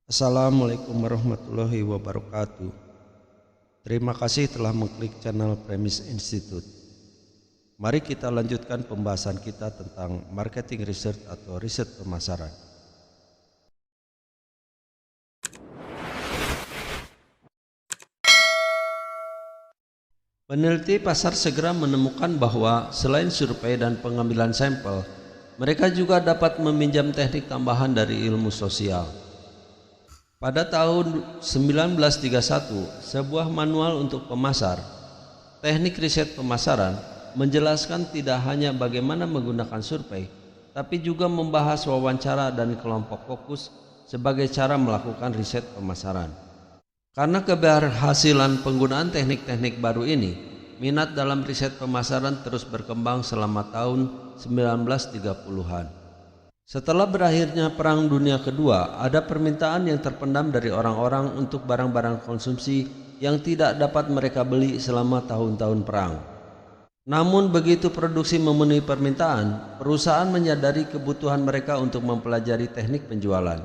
Assalamualaikum warahmatullahi wabarakatuh. Terima kasih telah mengklik channel Premis Institute. Mari kita lanjutkan pembahasan kita tentang marketing research atau riset pemasaran. Peneliti pasar segera menemukan bahwa selain survei dan pengambilan sampel, mereka juga dapat meminjam teknik tambahan dari ilmu sosial. Pada tahun 1931, sebuah manual untuk pemasar, teknik riset pemasaran, menjelaskan tidak hanya bagaimana menggunakan survei, tapi juga membahas wawancara dan kelompok fokus sebagai cara melakukan riset pemasaran. Karena keberhasilan penggunaan teknik-teknik baru ini, minat dalam riset pemasaran terus berkembang selama tahun 1930-an. Setelah berakhirnya Perang Dunia Kedua, ada permintaan yang terpendam dari orang-orang untuk barang-barang konsumsi yang tidak dapat mereka beli selama tahun-tahun perang. Namun begitu produksi memenuhi permintaan, perusahaan menyadari kebutuhan mereka untuk mempelajari teknik penjualan.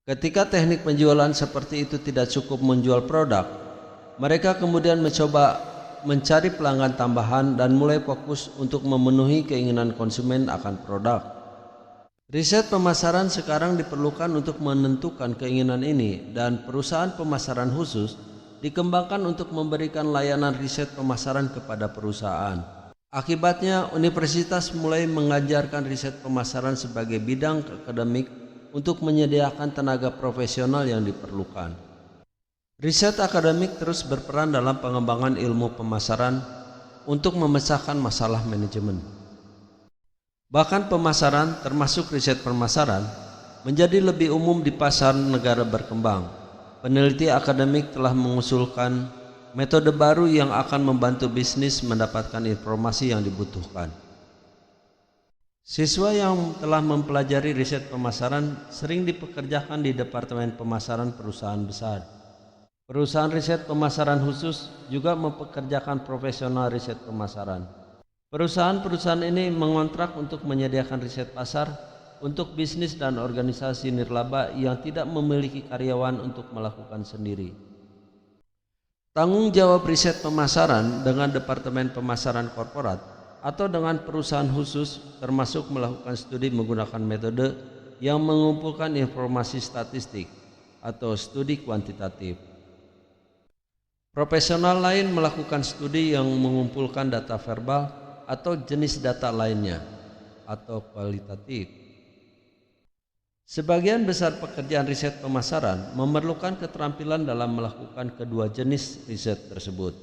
Ketika teknik penjualan seperti itu tidak cukup menjual produk, mereka kemudian mencoba mencari pelanggan tambahan dan mulai fokus untuk memenuhi keinginan konsumen akan produk. Riset pemasaran sekarang diperlukan untuk menentukan keinginan ini, dan perusahaan pemasaran khusus dikembangkan untuk memberikan layanan riset pemasaran kepada perusahaan. Akibatnya, universitas mulai mengajarkan riset pemasaran sebagai bidang akademik untuk menyediakan tenaga profesional yang diperlukan. Riset akademik terus berperan dalam pengembangan ilmu pemasaran untuk memecahkan masalah manajemen. Bahkan pemasaran, termasuk riset pemasaran, menjadi lebih umum di pasar negara berkembang. Peneliti akademik telah mengusulkan metode baru yang akan membantu bisnis mendapatkan informasi yang dibutuhkan. Siswa yang telah mempelajari riset pemasaran sering dipekerjakan di departemen pemasaran perusahaan besar. Perusahaan riset pemasaran khusus juga mempekerjakan profesional riset pemasaran. Perusahaan-perusahaan ini mengontrak untuk menyediakan riset pasar untuk bisnis dan organisasi nirlaba yang tidak memiliki karyawan untuk melakukan sendiri. Tanggung jawab riset pemasaran dengan departemen pemasaran korporat atau dengan perusahaan khusus termasuk melakukan studi menggunakan metode yang mengumpulkan informasi statistik atau studi kuantitatif. Profesional lain melakukan studi yang mengumpulkan data verbal atau jenis data lainnya atau kualitatif. Sebagian besar pekerjaan riset pemasaran memerlukan keterampilan dalam melakukan kedua jenis riset tersebut.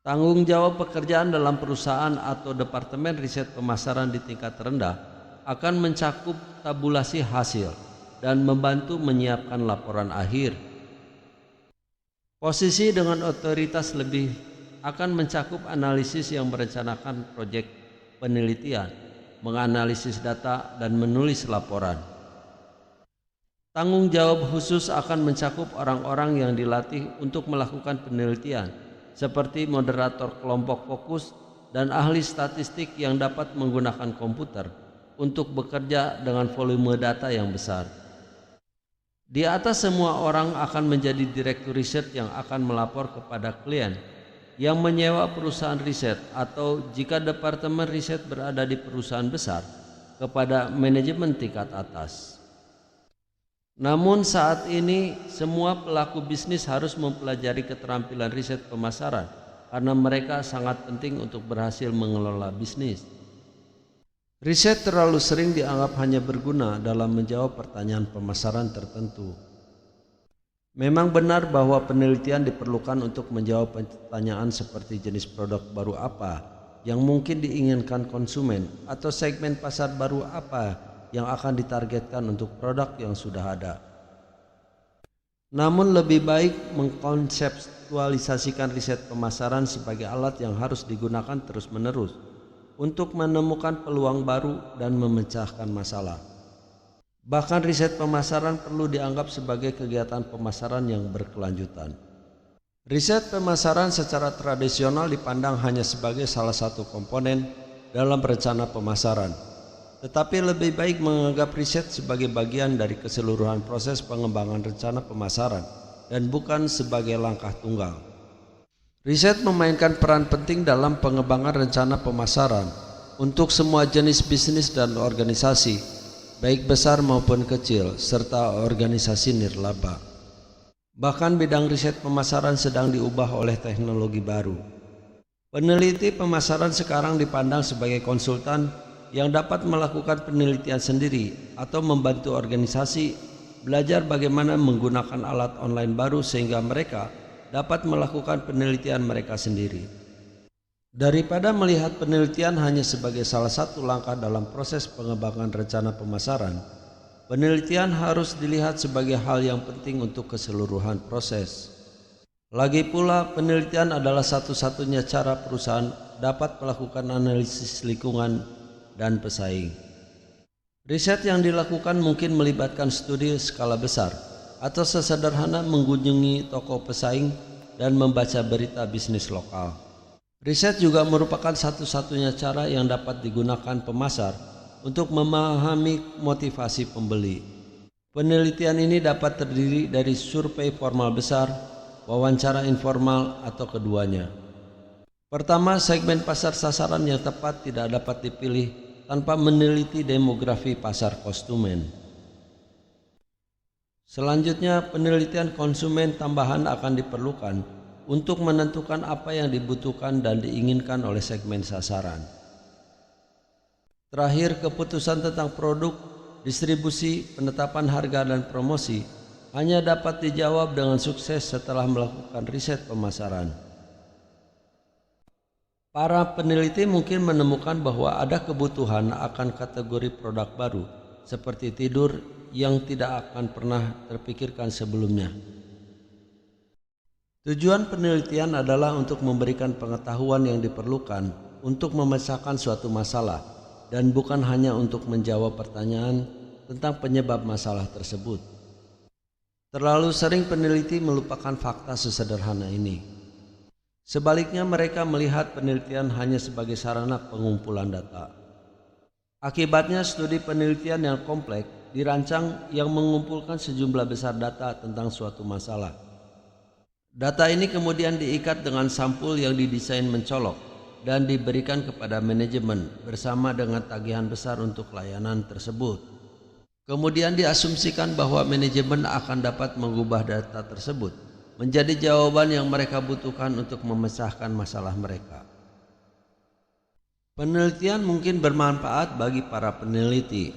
Tanggung jawab pekerjaan dalam perusahaan atau departemen riset pemasaran di tingkat rendah akan mencakup tabulasi hasil dan membantu menyiapkan laporan akhir. Posisi dengan otoritas lebih akan mencakup analisis yang merencanakan proyek penelitian, menganalisis data, dan menulis laporan. Tanggung jawab khusus akan mencakup orang-orang yang dilatih untuk melakukan penelitian, seperti moderator kelompok fokus dan ahli statistik yang dapat menggunakan komputer untuk bekerja dengan volume data yang besar. Di atas semua orang akan menjadi direktur riset yang akan melapor kepada klien yang menyewa perusahaan riset, atau jika departemen riset berada di perusahaan besar, kepada manajemen tingkat atas. Namun saat ini semua pelaku bisnis harus mempelajari keterampilan riset pemasaran karena mereka sangat penting untuk berhasil mengelola bisnis. Riset terlalu sering dianggap hanya berguna dalam menjawab pertanyaan pemasaran tertentu. Memang benar bahwa penelitian diperlukan untuk menjawab pertanyaan seperti jenis produk baru apa yang mungkin diinginkan konsumen atau segmen pasar baru apa yang akan ditargetkan untuk produk yang sudah ada. Namun lebih baik mengkonseptualisasikan riset pemasaran sebagai alat yang harus digunakan terus-menerus untuk menemukan peluang baru dan memecahkan masalah. Bahkan riset pemasaran perlu dianggap sebagai kegiatan pemasaran yang berkelanjutan. Riset pemasaran secara tradisional dipandang hanya sebagai salah satu komponen dalam rencana pemasaran. tetapi lebih baik menganggap riset sebagai bagian dari keseluruhan proses pengembangan rencana pemasaran dan bukan sebagai langkah tunggal. Riset memainkan peran penting dalam pengembangan rencana pemasaran untuk semua jenis bisnis dan organisasi, baik besar maupun kecil, serta organisasi nirlaba. Bahkan bidang riset pemasaran sedang diubah oleh teknologi baru. Peneliti pemasaran sekarang dipandang sebagai konsultan yang dapat melakukan penelitian sendiri atau membantu organisasi belajar bagaimana menggunakan alat online baru sehingga mereka dapat melakukan penelitian mereka sendiri. Daripada melihat penelitian hanya sebagai salah satu langkah dalam proses pengembangan rencana pemasaran, penelitian harus dilihat sebagai hal yang penting untuk keseluruhan proses. Lagi pula, penelitian adalah satu-satunya cara perusahaan dapat melakukan analisis lingkungan dan pesaing. Riset yang dilakukan mungkin melibatkan studi skala besar atau sesederhana mengunjungi toko pesaing dan membaca berita bisnis lokal. Riset juga merupakan satu-satunya cara yang dapat digunakan pemasar untuk memahami motivasi pembeli. Penelitian ini dapat terdiri dari survei formal besar, wawancara informal, atau keduanya. Pertama, segmen pasar sasaran yang tepat tidak dapat dipilih tanpa meneliti demografi pasar konsumen. Selanjutnya, penelitian konsumen tambahan akan diperlukan untuk menentukan apa yang dibutuhkan dan diinginkan oleh segmen sasaran. Terakhir, keputusan tentang produk, distribusi, penetapan harga, dan promosi hanya dapat dijawab dengan sukses setelah melakukan riset pemasaran. Para peneliti mungkin menemukan bahwa ada kebutuhan akan kategori produk baru seperti tidur yang tidak akan pernah terpikirkan sebelumnya. Tujuan penelitian adalah untuk memberikan pengetahuan yang diperlukan untuk memecahkan suatu masalah dan bukan hanya untuk menjawab pertanyaan tentang penyebab masalah tersebut. Terlalu sering peneliti melupakan fakta sesederhana ini. Sebaliknya, mereka melihat penelitian hanya sebagai sarana pengumpulan data. Akibatnya, studi penelitian yang kompleks dirancang yang mengumpulkan sejumlah besar data tentang suatu masalah. Data ini kemudian diikat dengan sampul yang didesain mencolok dan diberikan kepada manajemen bersama dengan tagihan besar untuk layanan tersebut. Kemudian diasumsikan bahwa manajemen akan dapat mengubah data tersebut menjadi jawaban yang mereka butuhkan untuk memecahkan masalah mereka. Penelitian mungkin bermanfaat bagi para peneliti.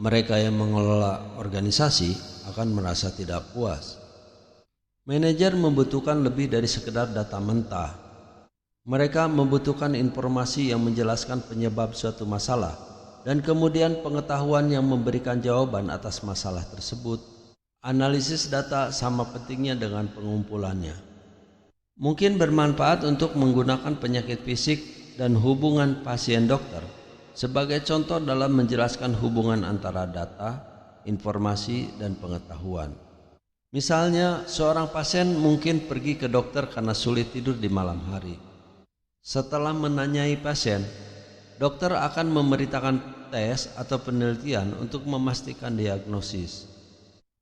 Mereka yang mengelola organisasi akan merasa tidak puas. Manajer membutuhkan lebih dari sekedar data mentah. Mereka membutuhkan informasi yang menjelaskan penyebab suatu masalah dan kemudian pengetahuan yang memberikan jawaban atas masalah tersebut. Analisis data sama pentingnya dengan pengumpulannya. Mungkin bermanfaat untuk menggunakan penyakit fisik dan hubungan pasien dokter sebagai contoh dalam menjelaskan hubungan antara data, informasi, dan pengetahuan. Misalnya, seorang pasien mungkin pergi ke dokter karena sulit tidur di malam hari. Setelah menanyai pasien, dokter akan memberitakan tes atau penelitian untuk memastikan diagnosis.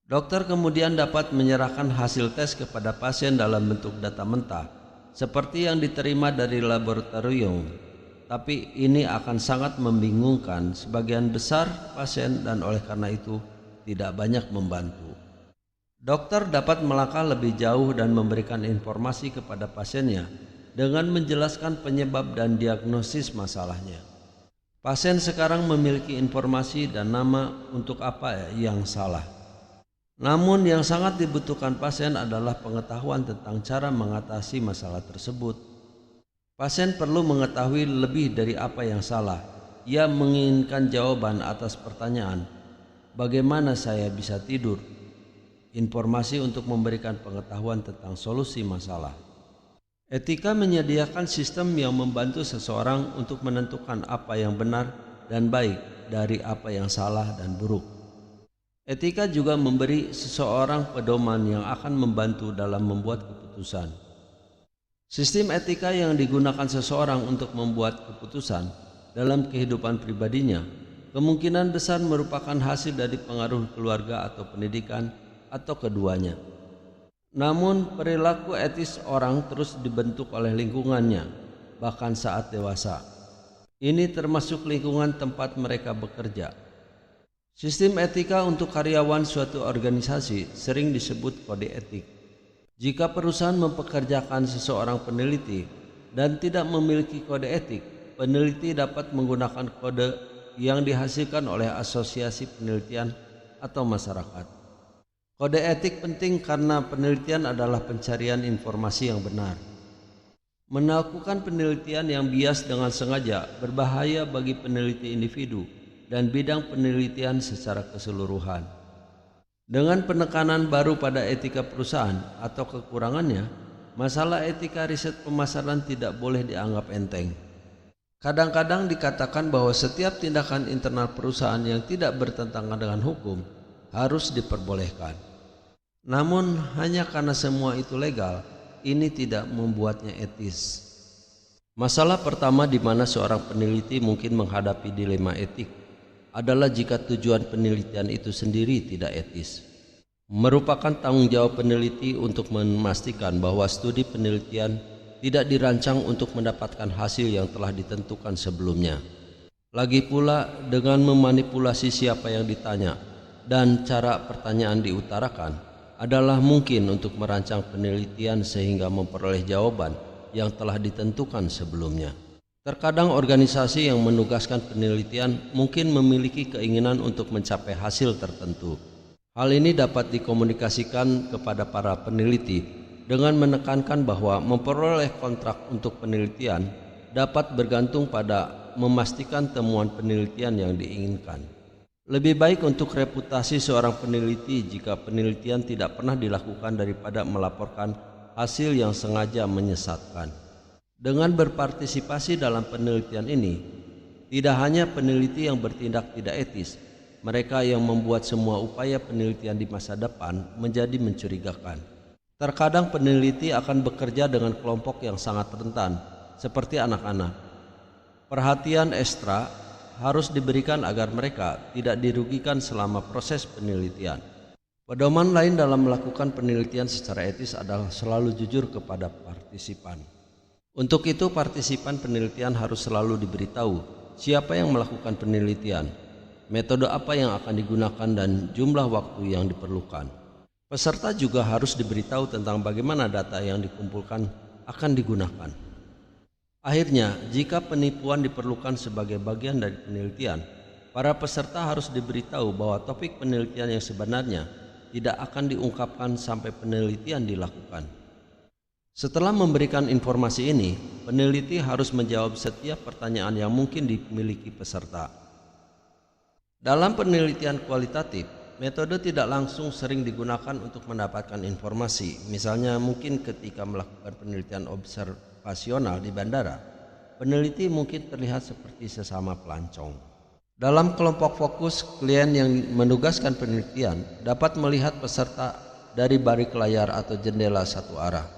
Dokter kemudian dapat menyerahkan hasil tes kepada pasien dalam bentuk data mentah, seperti yang diterima dari laboratorium. Tapi ini akan sangat membingungkan sebagian besar pasien dan oleh karena itu tidak banyak membantu. Dokter dapat melangkah lebih jauh dan memberikan informasi kepada pasiennya dengan menjelaskan penyebab dan diagnosis masalahnya. Pasien sekarang memiliki informasi dan nama untuk apa yang salah. Namun yang sangat dibutuhkan pasien adalah pengetahuan tentang cara mengatasi masalah tersebut. Pasien perlu mengetahui lebih dari apa yang salah. Ia menginginkan jawaban atas pertanyaan, bagaimana saya bisa tidur? Informasi untuk memberikan pengetahuan tentang solusi masalah. Etika menyediakan sistem yang membantu seseorang untuk menentukan apa yang benar dan baik dari apa yang salah dan buruk. Etika juga memberi seseorang pedoman yang akan membantu dalam membuat keputusan. Sistem etika yang digunakan seseorang untuk membuat keputusan dalam kehidupan pribadinya kemungkinan besar merupakan hasil dari pengaruh keluarga atau pendidikan atau keduanya. Namun perilaku etis orang terus dibentuk oleh lingkungannya, bahkan saat dewasa. Ini termasuk lingkungan tempat mereka bekerja. Sistem etika untuk karyawan suatu organisasi sering disebut kode etik. Jika perusahaan mempekerjakan seseorang peneliti dan tidak memiliki kode etik, peneliti dapat menggunakan kode yang dihasilkan oleh asosiasi penelitian atau masyarakat. Kode etik penting karena penelitian adalah pencarian informasi yang benar. Melakukan penelitian yang bias dengan sengaja berbahaya bagi peneliti individu dan bidang penelitian secara keseluruhan. Dengan penekanan baru pada etika perusahaan atau kekurangannya, masalah etika riset pemasaran tidak boleh dianggap enteng. Kadang-kadang dikatakan bahwa setiap tindakan internal perusahaan yang tidak bertentangan dengan hukum harus diperbolehkan. Namun hanya karena semua itu legal, ini tidak membuatnya etis. Masalah pertama di mana seorang peneliti mungkin menghadapi dilema etik adalah jika tujuan penelitian itu sendiri tidak etis. Merupakan tanggung jawab peneliti untuk memastikan bahwa studi penelitian tidak dirancang untuk mendapatkan hasil yang telah ditentukan sebelumnya. Lagi pula dengan memanipulasi siapa yang ditanya dan cara pertanyaan diutarakan adalah mungkin untuk merancang penelitian sehingga memperoleh jawaban yang telah ditentukan sebelumnya. Terkadang organisasi yang menugaskan penelitian mungkin memiliki keinginan untuk mencapai hasil tertentu. Hal ini dapat dikomunikasikan kepada para peneliti dengan menekankan bahwa memperoleh kontrak untuk penelitian dapat bergantung pada memastikan temuan penelitian yang diinginkan. Lebih baik untuk reputasi seorang peneliti jika penelitian tidak pernah dilakukan daripada melaporkan hasil yang sengaja menyesatkan. Dengan berpartisipasi dalam penelitian ini, tidak hanya peneliti yang bertindak tidak etis, mereka yang membuat semua upaya penelitian di masa depan menjadi mencurigakan. Terkadang peneliti akan bekerja dengan kelompok yang sangat rentan, seperti anak-anak. Perhatian ekstra harus diberikan agar mereka tidak dirugikan selama proses penelitian. Pedoman lain dalam melakukan penelitian secara etis adalah selalu jujur kepada partisipan. Untuk itu, partisipan penelitian harus selalu diberitahu siapa yang melakukan penelitian, metode apa yang akan digunakan, dan jumlah waktu yang diperlukan. Peserta juga harus diberitahu tentang bagaimana data yang dikumpulkan akan digunakan. Akhirnya, jika penipuan diperlukan sebagai bagian dari penelitian, para peserta harus diberitahu bahwa topik penelitian yang sebenarnya tidak akan diungkapkan sampai penelitian dilakukan. Setelah memberikan informasi ini, peneliti harus menjawab setiap pertanyaan yang mungkin dimiliki peserta. Dalam penelitian kualitatif, metode tidak langsung sering digunakan untuk mendapatkan informasi. Misalnya mungkin ketika melakukan penelitian observasional di bandara, peneliti mungkin terlihat seperti sesama pelancong. Dalam kelompok fokus, klien yang menugaskan penelitian dapat melihat peserta dari balik layar atau jendela satu arah.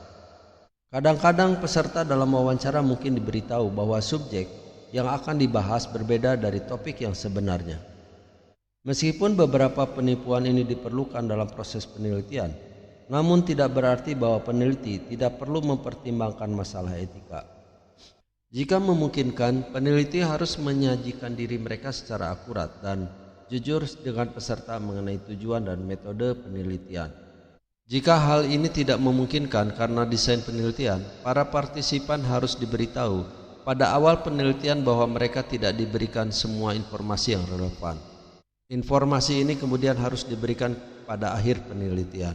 Kadang-kadang peserta dalam wawancara mungkin diberitahu bahwa subjek yang akan dibahas berbeda dari topik yang sebenarnya. Meskipun beberapa penipuan ini diperlukan dalam proses penelitian, namun tidak berarti bahwa peneliti tidak perlu mempertimbangkan masalah etika. Jika memungkinkan, peneliti harus menyajikan diri mereka secara akurat dan jujur dengan peserta mengenai tujuan dan metode penelitian. Jika hal ini tidak memungkinkan karena desain penelitian, para partisipan harus diberitahu pada awal penelitian bahwa mereka tidak diberikan semua informasi yang relevan. Informasi ini kemudian harus diberikan pada akhir penelitian.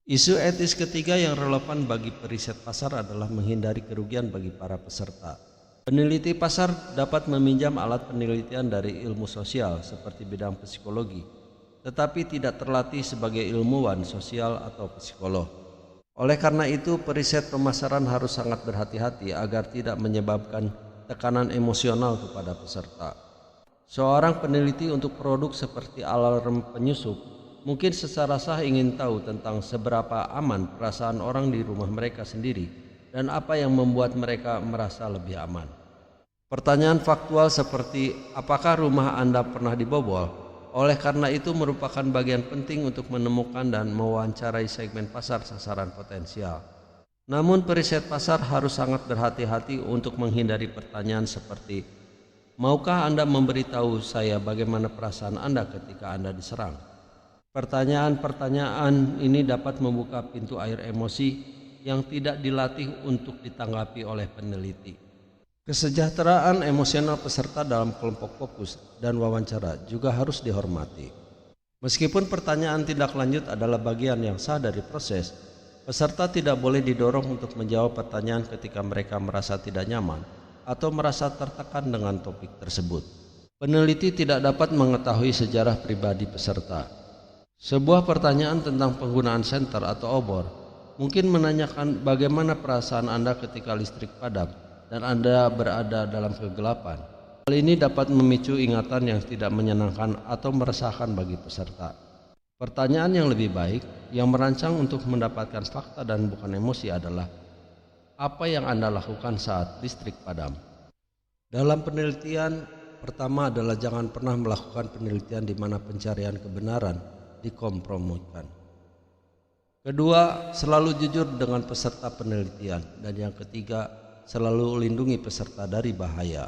Isu etis ketiga yang relevan bagi periset pasar adalah menghindari kerugian bagi para peserta. Peneliti pasar dapat meminjam alat penelitian dari ilmu sosial seperti bidang psikologi, tetapi tidak terlatih sebagai ilmuwan sosial atau psikolog. Oleh karena itu, periset pemasaran harus sangat berhati-hati agar tidak menyebabkan tekanan emosional kepada peserta. Seorang peneliti untuk produk seperti alarm penyusup mungkin secara sah ingin tahu tentang seberapa aman perasaan orang di rumah mereka sendiri dan apa yang membuat mereka merasa lebih aman. Pertanyaan faktual seperti apakah rumah Anda pernah dibobol? Oleh karena itu merupakan bagian penting untuk menemukan dan mewawancarai segmen pasar sasaran potensial. Namun periset pasar harus sangat berhati-hati untuk menghindari pertanyaan seperti maukah Anda memberitahu saya bagaimana perasaan Anda ketika Anda diserang? Pertanyaan-pertanyaan ini dapat membuka pintu air emosi yang tidak dilatih untuk ditanggapi oleh peneliti. Kesejahteraan emosional peserta dalam kelompok fokus dan wawancara juga harus dihormati. Meskipun pertanyaan tindak lanjut adalah bagian yang sah dari proses, peserta tidak boleh didorong untuk menjawab pertanyaan ketika mereka merasa tidak nyaman atau merasa tertekan dengan topik tersebut. Peneliti tidak dapat mengetahui sejarah pribadi peserta. Sebuah pertanyaan tentang penggunaan senter atau obor mungkin menanyakan bagaimana perasaan Anda ketika listrik padam dan Anda berada dalam kegelapan. Hal ini dapat memicu ingatan yang tidak menyenangkan atau meresahkan bagi peserta. Pertanyaan yang lebih baik, yang merancang untuk mendapatkan fakta dan bukan emosi adalah, apa yang Anda lakukan saat listrik padam? Dalam penelitian, pertama adalah jangan pernah melakukan penelitian di mana pencarian kebenaran dikompromikan. Kedua, selalu jujur dengan peserta penelitian. Dan yang ketiga, selalu lindungi peserta dari bahaya.